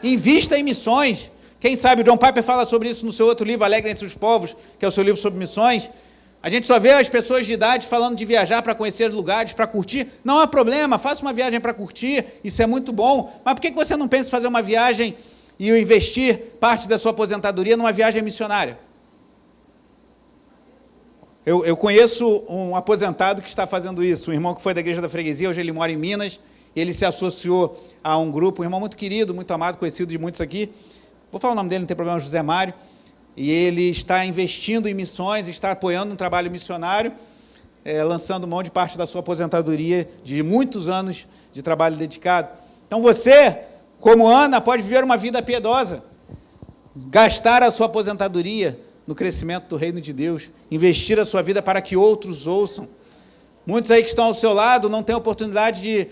Invista em missões. Quem sabe, o John Piper fala sobre isso no seu outro livro, Alegrem-se os Povos, que é o seu livro sobre missões. A gente só vê as pessoas de idade falando de viajar para conhecer lugares, para curtir. Não há problema, faça uma viagem para curtir, isso é muito bom. Mas por que você não pensa em fazer uma viagem e investir parte da sua aposentadoria numa viagem missionária? Eu conheço um aposentado que está fazendo isso, um irmão que foi da Igreja da Freguesia, hoje ele mora em Minas, e ele se associou a um grupo, um irmão muito querido, muito amado, conhecido de muitos aqui. Vou falar o nome dele, não tem problema, José Mário. E ele está investindo em missões, está apoiando um trabalho missionário lançando mão de parte da sua aposentadoria, de muitos anos de trabalho dedicado. Então você, como Ana, pode viver uma vida piedosa, gastar a sua aposentadoria no crescimento do reino de Deus, investir a sua vida para que outros ouçam. Muitos aí que estão ao seu lado não têm oportunidade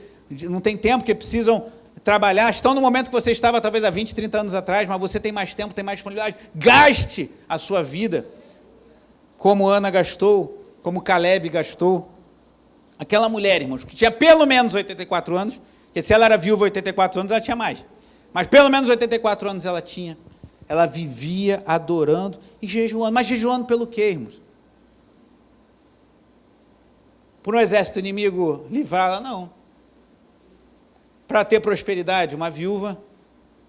não têm tempo, porque precisam trabalhar, estão no momento que você estava talvez há 20, 30 anos atrás, mas você tem mais tempo, tem mais disponibilidade. Gaste a sua vida como Ana gastou, como Caleb gastou. Aquela mulher, irmãos, que tinha pelo menos 84 anos, porque se ela era viúva 84 anos, ela tinha mais. Mas pelo menos 84 anos ela tinha. Ela vivia adorando e jejuando. Mas jejuando pelo quê, irmãos? Por um exército inimigo livrá-la? Não. Para ter prosperidade, uma viúva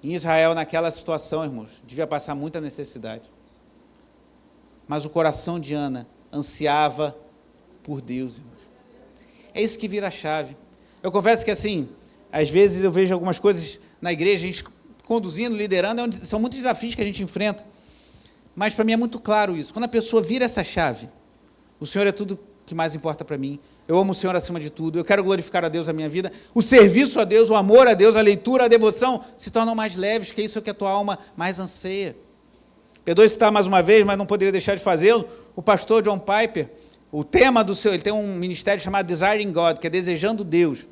em Israel, naquela situação, irmãos, devia passar muita necessidade. Mas o coração de Ana ansiava por Deus, irmãos. É isso que vira a chave. Eu confesso que, assim, às vezes eu vejo algumas coisas na igreja, a gente conduzindo, liderando, são muitos desafios que a gente enfrenta. Mas para mim é muito claro isso. Quando a pessoa vira essa chave, o Senhor é tudo que mais importa para mim. Eu amo o Senhor acima de tudo. Eu quero glorificar a Deus na minha vida. O serviço a Deus, o amor a Deus, a leitura, a devoção se tornam mais leves, que é isso que a tua alma mais anseia. Perdoe citar mais uma vez, mas não poderia deixar de fazê-lo. O pastor John Piper, o tema do seu, ele tem um ministério chamado Desiring God, que é desejando Deus.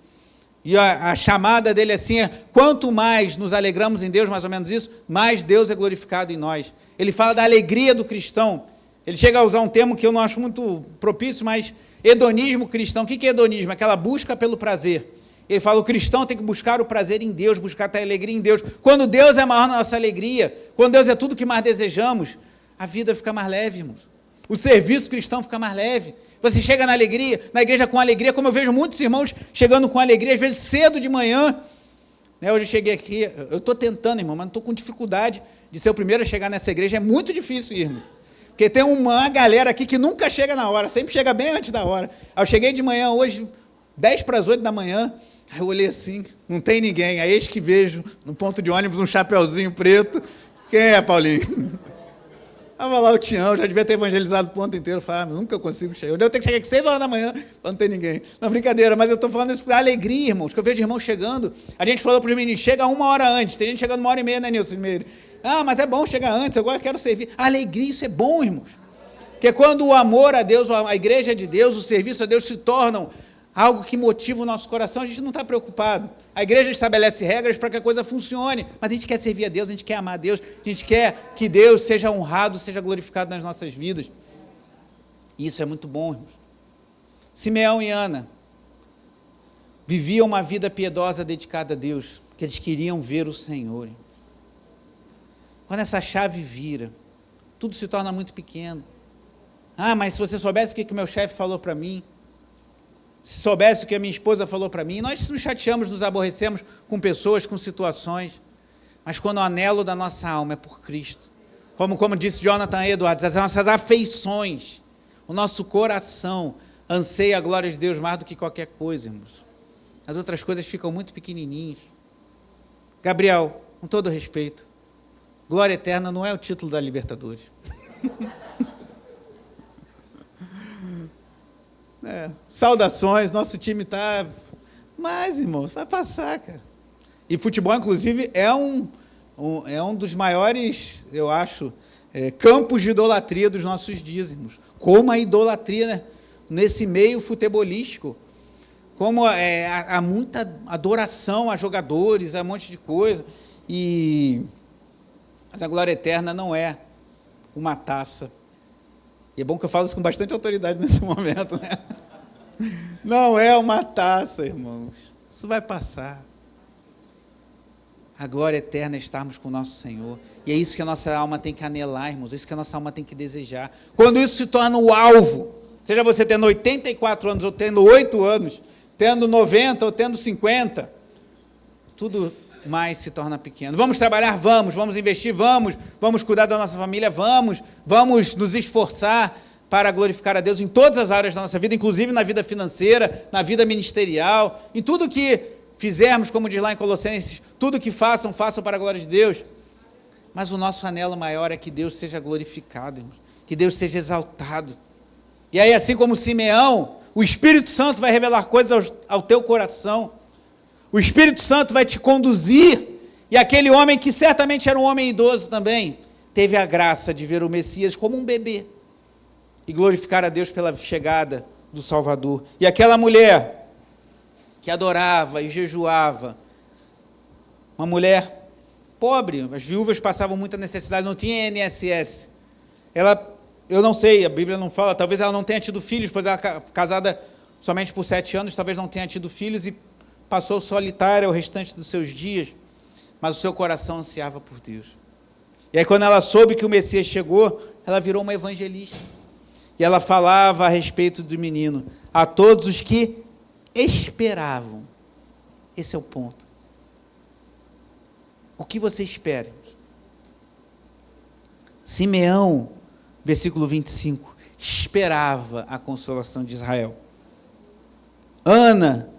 E a chamada dele assim é, quanto mais nos alegramos em Deus, mais ou menos isso, mais Deus é glorificado em nós. Ele fala da alegria do cristão. Ele chega a usar um termo que eu não acho muito propício, mas hedonismo cristão. O que é hedonismo? Aquela busca pelo prazer. Ele fala, o cristão tem que buscar o prazer em Deus, buscar a alegria em Deus. Quando Deus é maior na nossa alegria, quando Deus é tudo que mais desejamos, a vida fica mais leve, irmãos. O serviço cristão fica mais leve. Você chega na alegria, na igreja com alegria, como eu vejo muitos irmãos chegando com alegria, às vezes cedo de manhã. Hoje eu cheguei aqui, eu estou tentando, irmão, mas não estou com dificuldade de ser o primeiro a chegar nessa igreja. É muito difícil, irmão. Porque tem uma galera aqui que nunca chega na hora, sempre chega bem antes da hora. Aí eu cheguei de manhã hoje, 10 para as 8 da manhã, aí eu olhei assim, não tem ninguém. Aí eis que vejo, no ponto de ônibus, um chapeuzinho preto. Quem é, Paulinho? Estava lá o Tião, já devia ter evangelizado o ponto inteiro. Falei, nunca consigo chegar. Eu devo ter que chegar aqui 6 horas da manhã para não ter ninguém. Não, brincadeira, mas eu estou falando isso para alegria, irmãos, que eu vejo irmãos chegando. A gente falou para os meninos, chega 1 hora antes. Tem gente chegando 1h30, né, Nilson? Mas é bom chegar antes, agora eu quero servir. A alegria, isso é bom, irmãos. Porque quando o amor a Deus, a igreja de Deus, o serviço a Deus se tornam algo que motiva o nosso coração, a gente não está preocupado. A igreja estabelece regras para que a coisa funcione, mas a gente quer servir a Deus, a gente quer amar a Deus, a gente quer que Deus seja honrado, seja glorificado nas nossas vidas. E isso é muito bom, irmãos. Simeão e Ana viviam uma vida piedosa dedicada a Deus, porque eles queriam ver o Senhor. Quando essa chave vira, tudo se torna muito pequeno. Mas se você soubesse o que o meu chefe falou para mim, se soubesse o que a minha esposa falou para mim, nós nos chateamos, nos aborrecemos com pessoas, com situações, mas quando o anelo da nossa alma é por Cristo, como disse Jonathan Edwards, as nossas afeições, o nosso coração anseia a glória de Deus mais do que qualquer coisa, irmãos. As outras coisas ficam muito pequenininhas. Gabriel, com todo respeito, glória eterna não é o título da Libertadores. Saudações, nosso time está... Mas, irmãos, vai passar, cara. E futebol, inclusive, é um dos maiores, eu acho, campos de idolatria dos nossos dias, irmãos. Como a idolatria, né, nesse meio futebolístico, como há muita adoração a jogadores, a um monte de coisa, mas a glória eterna não é uma taça. E é bom que eu falo isso com bastante autoridade nesse momento, né? Não é uma taça, irmãos. Isso vai passar. A glória eterna é estarmos com o nosso Senhor. E é isso que a nossa alma tem que anelar, irmãos. É isso que a nossa alma tem que desejar. Quando isso se torna o alvo, seja você tendo 84 anos ou tendo 8 anos, tendo 90 ou tendo 50, tudo mais se torna pequeno. Vamos trabalhar? Vamos investir? Vamos cuidar da nossa família? Vamos nos esforçar para glorificar a Deus em todas as áreas da nossa vida, inclusive na vida financeira, na vida ministerial, em tudo que fizermos, como diz lá em Colossenses, tudo que façam para a glória de Deus. Mas o nosso anelo maior é que Deus seja glorificado, irmãos, que Deus seja exaltado. E aí, assim como Simeão, O Espírito Santo vai revelar coisas ao teu coração. O Espírito Santo vai te conduzir. E aquele homem, que certamente era um homem idoso também, teve a graça de ver o Messias como um bebê e glorificar a Deus pela chegada do Salvador. E aquela mulher que adorava e jejuava, uma mulher pobre, as viúvas passavam muita necessidade, não tinha INSS. Eu não sei, a Bíblia não fala, talvez ela não tenha tido filhos, pois ela casada somente por 7 anos, talvez não tenha tido filhos e passou solitária o restante dos seus dias, mas o seu coração ansiava por Deus. E aí, quando ela soube que o Messias chegou, ela virou uma evangelista. E ela falava a respeito do menino a todos os que esperavam. Esse é o ponto. O que você espera? Simeão, versículo 25, esperava a consolação de Israel. Ana,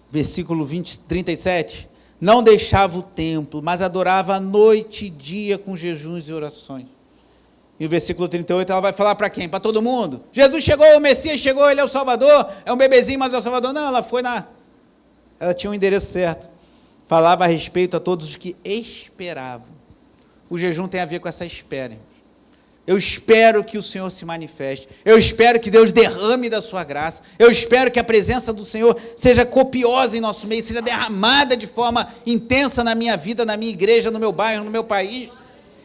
versículo 37, não deixava o templo, mas adorava noite e dia com jejuns e orações. E o versículo 38, ela vai falar para quem? Para todo mundo. Jesus chegou, o Messias chegou, ele é o Salvador, é um bebezinho, mas é o Salvador. Não, ela tinha o endereço certo. Falava a respeito a todos os que esperavam. O jejum tem a ver com essa espera. Eu espero que o Senhor se manifeste. Eu espero que Deus derrame da sua graça. Eu espero que a presença do Senhor seja copiosa em nosso meio, seja derramada de forma intensa na minha vida, na minha igreja, no meu bairro, no meu país.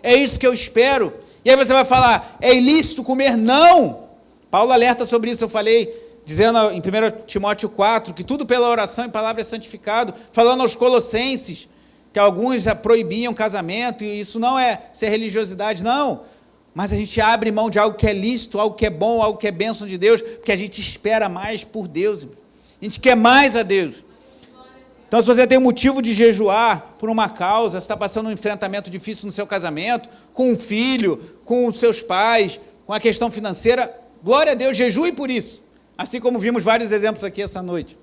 É isso que eu espero. E aí você vai falar, é ilícito comer? Não! Paulo alerta sobre isso, eu falei, dizendo em 1 Timóteo 4, que tudo pela oração e palavra é santificado, falando aos Colossenses, que alguns proibiam casamento, e isso não é ser religiosidade, não. Mas a gente abre mão de algo que é lícito, algo que é bom, algo que é bênção de Deus, porque a gente espera mais por Deus. A gente quer mais a Deus. Então, se você tem motivo de jejuar por uma causa, você está passando um enfrentamento difícil no seu casamento, com um filho, com os seus pais, com a questão financeira, glória a Deus, jejue por isso. Assim como vimos vários exemplos aqui essa noite.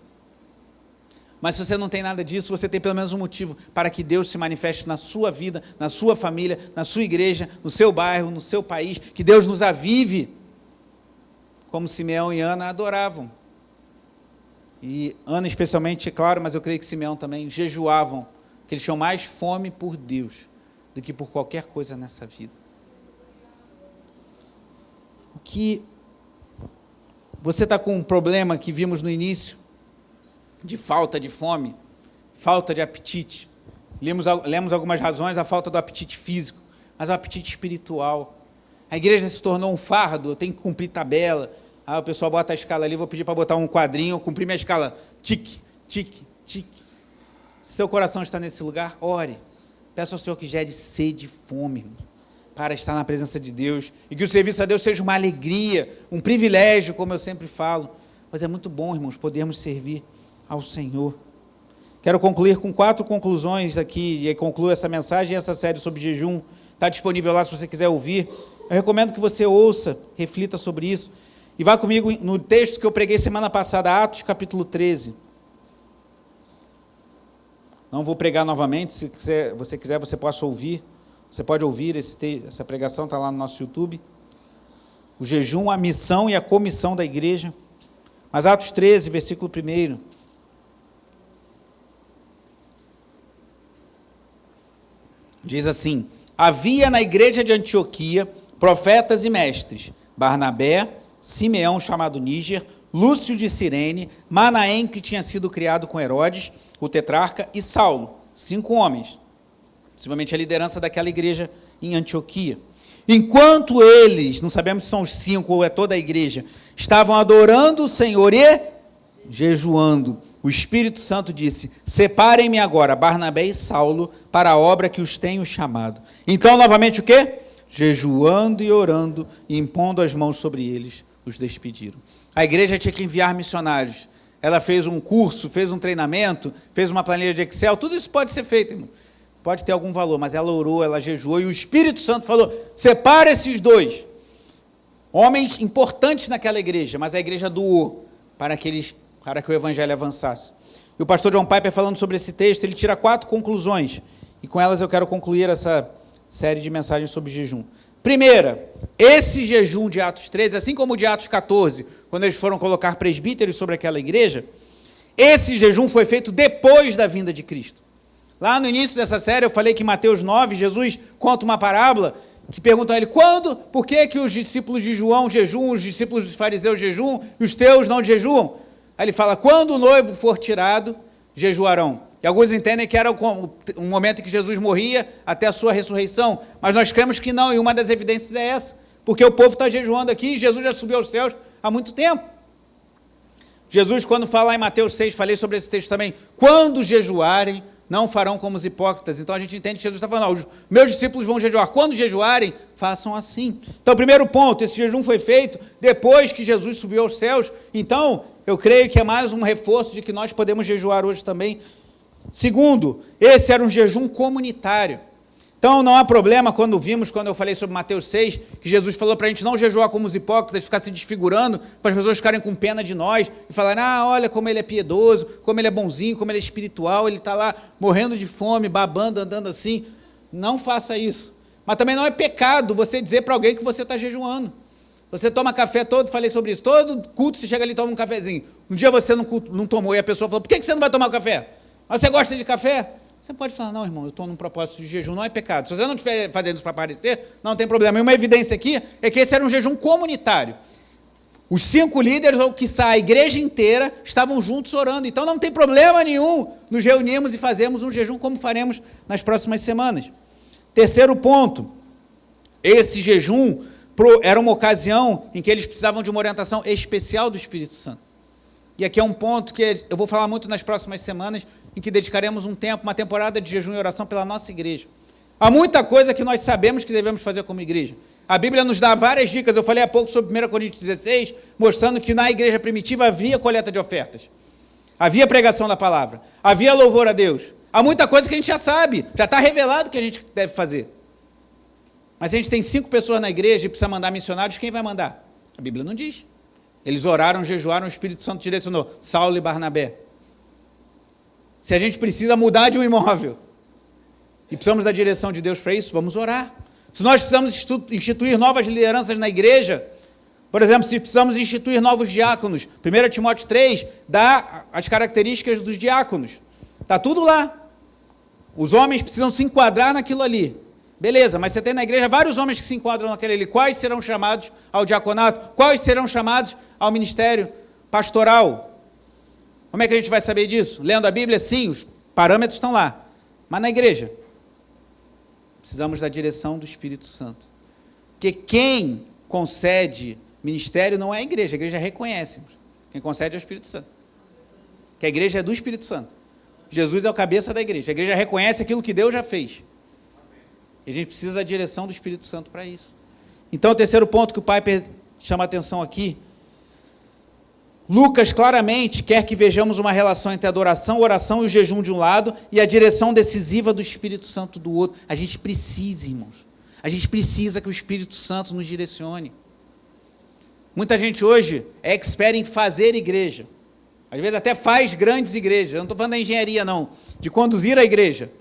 Mas se você não tem nada disso, você tem pelo menos um motivo para que Deus se manifeste na sua vida, na sua família, na sua igreja, no seu bairro, no seu país, que Deus nos avive, como Simeão e Ana adoravam. E Ana especialmente, claro, mas eu creio que Simeão também jejuavam, que eles tinham mais fome por Deus do que por qualquer coisa nessa vida. O que você está com um problema que vimos no início, de falta de fome, falta de apetite. Lemos algumas razões da falta do apetite físico, mas o apetite espiritual. A igreja se tornou um fardo, eu tenho que cumprir tabela. O pessoal bota a escala ali, vou pedir para botar um quadrinho, eu cumprir minha escala. Tique, tique, tique. Se seu coração está nesse lugar, ore. Peça ao Senhor que gere sede e fome, para estar na presença de Deus. E que o serviço a Deus seja uma alegria, um privilégio, como eu sempre falo. Mas é muito bom, irmãos, podermos servir ao Senhor. Quero concluir com 4 conclusões aqui, e aí concluo essa mensagem e essa série sobre jejum. Está disponível lá se você quiser ouvir. Eu recomendo que você ouça, reflita sobre isso. E vá comigo no texto que eu preguei semana passada, Atos capítulo 13. Não vou pregar novamente, se você quiser, você pode ouvir. Você pode ouvir essa pregação, está lá no nosso YouTube. O jejum, a missão e a comissão da igreja. Mas Atos 13, versículo 1. Diz assim: havia na igreja de Antioquia profetas e mestres, Barnabé, Simeão, chamado Níger, Lúcio de Cirene, Manaém, que tinha sido criado com Herodes, o tetrarca, e Saulo, 5 homens, possivelmente a liderança daquela igreja em Antioquia. Enquanto eles, não sabemos se são os 5 ou é toda a igreja, estavam adorando o Senhor e jejuando, o Espírito Santo disse: separem-me agora Barnabé e Saulo para a obra que os tenho chamado. Então, novamente o quê? Jejuando e orando e impondo as mãos sobre eles, os despediram. A igreja tinha que enviar missionários. Ela fez um curso, fez um treinamento, fez uma planilha de Excel, tudo isso pode ser feito, irmão. Pode ter algum valor, mas ela orou, ela jejuou, e o Espírito Santo falou: separa esses 2. Homens importantes naquela igreja, mas a igreja doou para que o evangelho avançasse. E o pastor John Piper, falando sobre esse texto, ele tira 4 conclusões, e com elas eu quero concluir essa série de mensagens sobre jejum. Primeira, esse jejum de Atos 13, assim como o de Atos 14, quando eles foram colocar presbíteros sobre aquela igreja, esse jejum foi feito depois da vinda de Cristo. Lá no início dessa série eu falei que em Mateus 9, Jesus conta uma parábola que pergunta a ele, por que os discípulos de João jejuam, os discípulos dos fariseus jejuam e os teus não jejuam? Aí ele fala, quando o noivo for tirado, jejuarão. E alguns entendem que era um momento em que Jesus morria até a sua ressurreição, mas nós cremos que não, e uma das evidências é essa, porque o povo está jejuando aqui e Jesus já subiu aos céus há muito tempo. Jesus, quando fala em Mateus 6, falei sobre esse texto também, quando jejuarem, não farão como os hipócritas. Então a gente entende que Jesus está falando, os meus discípulos vão jejuar. Quando jejuarem, façam assim. Então, primeiro ponto, esse jejum foi feito depois que Jesus subiu aos céus. Então, eu creio que é mais um reforço de que nós podemos jejuar hoje também. Segundo, esse era um jejum comunitário. Então, não há problema quando eu falei sobre Mateus 6, que Jesus falou para a gente não jejuar como os hipócritas, ficar se desfigurando, para as pessoas ficarem com pena de nós, e falarem, olha como ele é piedoso, como ele é bonzinho, como ele é espiritual, ele está lá morrendo de fome, babando, andando assim. Não faça isso. Mas também não é pecado você dizer para alguém que você está jejuando. Você toma café falei sobre isso, todo culto você chega ali e toma um cafezinho. Um dia você não tomou, e a pessoa falou, por que você não vai tomar o café? Mas você gosta de café? Você pode falar, não, irmão, eu estou num propósito de jejum, não é pecado. Se você não estiver fazendo isso para aparecer, não tem problema. E uma evidência aqui é que esse era um jejum comunitário. Os 5 líderes, ou quiçá a igreja inteira, estavam juntos orando. Então não tem problema nenhum nos reunirmos e fazermos um jejum como faremos nas próximas semanas. Terceiro ponto, esse jejum era uma ocasião em que eles precisavam de uma orientação especial do Espírito Santo. E aqui é um ponto que eu vou falar muito nas próximas semanas, em que dedicaremos um tempo, uma temporada de jejum e oração pela nossa igreja. Há muita coisa que nós sabemos que devemos fazer como igreja. A Bíblia nos dá várias dicas, eu falei há pouco sobre 1 Coríntios 16, mostrando que na igreja primitiva havia coleta de ofertas, havia pregação da palavra, havia louvor a Deus. Há muita coisa que a gente já sabe, já está revelado que a gente deve fazer. Mas a gente tem 5 pessoas na igreja e precisa mandar missionários, quem vai mandar? A Bíblia não diz. Eles oraram, jejuaram, o Espírito Santo direcionou, Saulo e Barnabé. Se a gente precisa mudar de um imóvel e precisamos da direção de Deus para isso, vamos orar. Se nós precisamos instituir novas lideranças na igreja, por exemplo, se precisamos instituir novos diáconos, 1 Timóteo 3 dá as características dos diáconos. Está tudo lá. Os homens precisam se enquadrar naquilo ali. Beleza, mas você tem na igreja vários homens que se enquadram naquele ali. Quais serão chamados ao diaconato? Quais serão chamados ao ministério pastoral? Como é que a gente vai saber disso? Lendo a Bíblia, sim, os parâmetros estão lá. Mas na igreja, precisamos da direção do Espírito Santo. Porque quem concede ministério não é a igreja reconhece. Quem concede é o Espírito Santo. Que a igreja é do Espírito Santo. Jesus é o cabeça da igreja. A igreja reconhece aquilo que Deus já fez. E a gente precisa da direção do Espírito Santo para isso. Então, o terceiro ponto que o Piper chama a atenção aqui, Lucas claramente quer que vejamos uma relação entre a adoração, oração e o jejum de um lado e a direção decisiva do Espírito Santo do outro. A gente precisa, irmãos. A gente precisa que o Espírito Santo nos direcione. Muita gente hoje é expert em fazer igreja. Às vezes até faz grandes igrejas. Eu não estou falando da engenharia, não. De conduzir a igreja.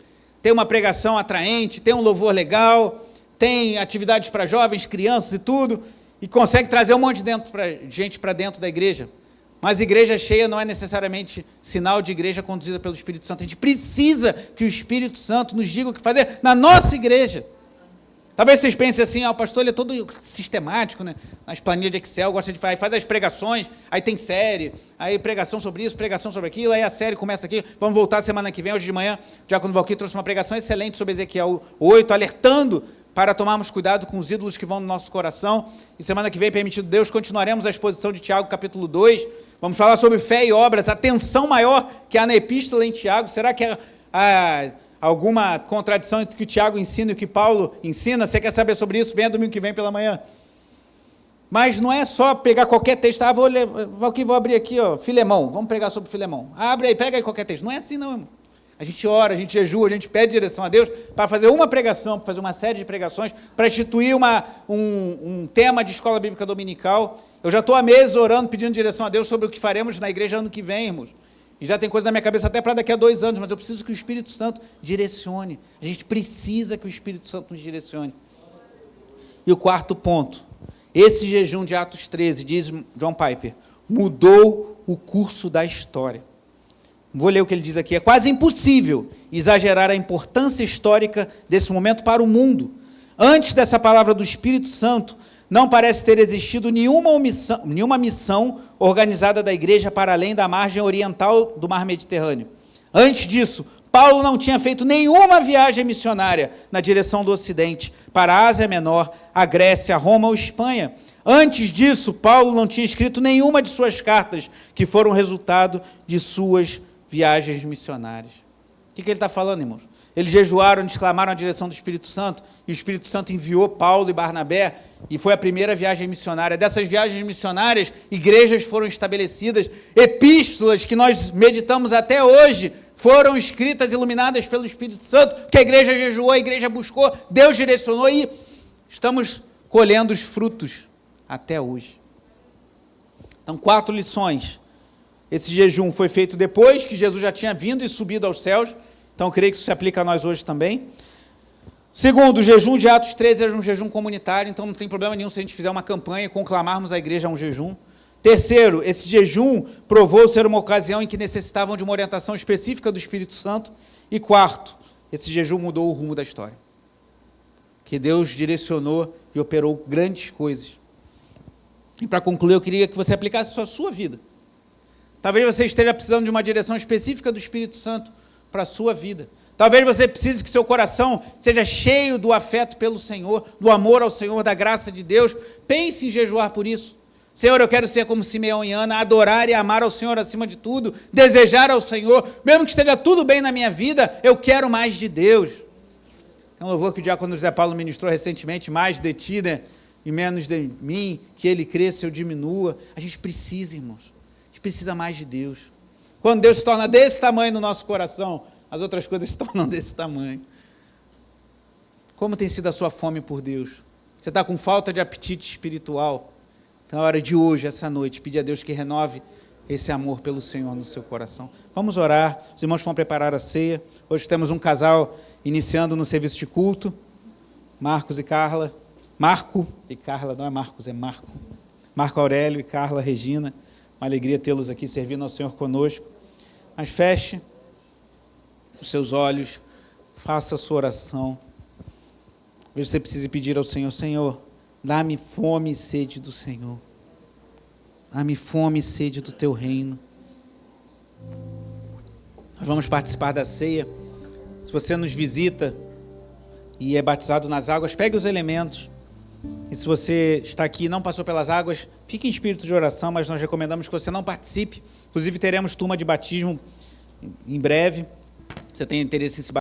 Tem uma pregação atraente, tem um louvor legal, tem atividades para jovens, crianças e tudo, e consegue trazer um monte de gente para dentro da igreja. Mas igreja cheia não é necessariamente sinal de igreja conduzida pelo Espírito Santo. A gente precisa que o Espírito Santo nos diga o que fazer na nossa igreja. Talvez vocês pensem assim, o pastor ele é todo sistemático, né? Nas planilhas de Excel, gosta de faz as pregações, aí tem série, aí pregação sobre isso, pregação sobre aquilo, aí a série começa aqui, vamos voltar semana que vem, hoje de manhã, o diácono Valquir trouxe uma pregação excelente sobre Ezequiel 8, alertando para tomarmos cuidado com os ídolos que vão no nosso coração, e semana que vem, permitido Deus, continuaremos a exposição de Tiago, capítulo 2, vamos falar sobre fé e obras, a tensão maior que há na epístola em Tiago, será que alguma contradição entre o que o Tiago ensina e o que Paulo ensina? Você quer saber sobre isso? Venha domingo que vem pela manhã. Mas não é só pegar qualquer texto, vou abrir aqui, Filemão, vamos pregar sobre Filemão. Abre aí, prega aí qualquer texto. Não é assim não, irmão. A gente ora, a gente jejua, a gente pede direção a Deus para fazer uma pregação, para fazer uma série de pregações, para instituir um tema de escola bíblica dominical. Eu já estou há meses orando, pedindo direção a Deus sobre o que faremos na igreja ano que vem, irmãos. E já tem coisa na minha cabeça até para daqui a 2 anos, mas eu preciso que o Espírito Santo direcione. A gente precisa que o Espírito Santo nos direcione. E o quarto ponto, esse jejum de Atos 13, diz John Piper, mudou o curso da história. Vou ler o que ele diz aqui. É quase impossível exagerar a importância histórica desse momento para o mundo. Antes dessa palavra do Espírito Santo, não parece ter existido nenhuma missão organizada da igreja para além da margem oriental do mar Mediterrâneo. Antes disso, Paulo não tinha feito nenhuma viagem missionária na direção do Ocidente, para a Ásia Menor, a Grécia, Roma ou Espanha. Antes disso, Paulo não tinha escrito nenhuma de suas cartas, que foram resultado de suas viagens missionárias. O que ele está falando, irmãos? Eles jejuaram, eles clamaram a direção do Espírito Santo, e o Espírito Santo enviou Paulo e Barnabé, e foi a primeira viagem missionária. Dessas viagens missionárias, igrejas foram estabelecidas, epístolas que nós meditamos até hoje, foram escritas, iluminadas pelo Espírito Santo, porque a igreja jejuou, a igreja buscou, Deus direcionou, e estamos colhendo os frutos até hoje. Então, 4 lições. Esse jejum foi feito depois que Jesus já tinha vindo e subido aos céus, então creio que isso se aplica a nós hoje também. Segundo, o jejum de Atos 13 era um jejum comunitário, então não tem problema nenhum se a gente fizer uma campanha e conclamarmos a igreja a um jejum. Terceiro, esse jejum provou ser uma ocasião em que necessitavam de uma orientação específica do Espírito Santo. E quarto, esse jejum mudou o rumo da história. Que Deus direcionou e operou grandes coisas. E para concluir, eu queria que você aplicasse isso à sua vida. Talvez você esteja precisando de uma direção específica do Espírito Santo para a sua vida. Talvez você precise que seu coração seja cheio do afeto pelo Senhor, do amor ao Senhor, da graça de Deus. Pense em jejuar por isso. Senhor, eu quero ser como Simeão e Ana, adorar e amar ao Senhor acima de tudo, desejar ao Senhor, mesmo que esteja tudo bem na minha vida, eu quero mais de Deus. É um louvor que o diácono José Paulo ministrou recentemente, mais de ti, né, e menos de mim, que ele cresça, eu diminua. A gente precisa, irmãos, a gente precisa mais de Deus. Quando Deus se torna desse tamanho no nosso coração, as outras coisas se tornam desse tamanho. Como tem sido a sua fome por Deus? Você está com falta de apetite espiritual? Então é hora de hoje, essa noite, pedir a Deus que renove esse amor pelo Senhor no seu coração. Vamos orar, os irmãos vão preparar a ceia. Hoje temos um casal iniciando no serviço de culto, Marcos e Carla. Marco e Carla, não é Marcos, é Marco. Marco Aurélio e Carla Regina. Uma alegria tê-los aqui servindo ao Senhor conosco. Mas feche os seus olhos, faça a sua oração. Veja se você precisa pedir ao Senhor, Senhor, dá-me fome e sede do Senhor. Dá-me fome e sede do Teu reino. Nós vamos participar da ceia. Se você nos visita e é batizado nas águas, pegue os elementos. E se você está aqui e não passou pelas águas, fique em espírito de oração, mas nós recomendamos que você não participe. Inclusive teremos turma de batismo em breve. Você tem interesse em se batizar?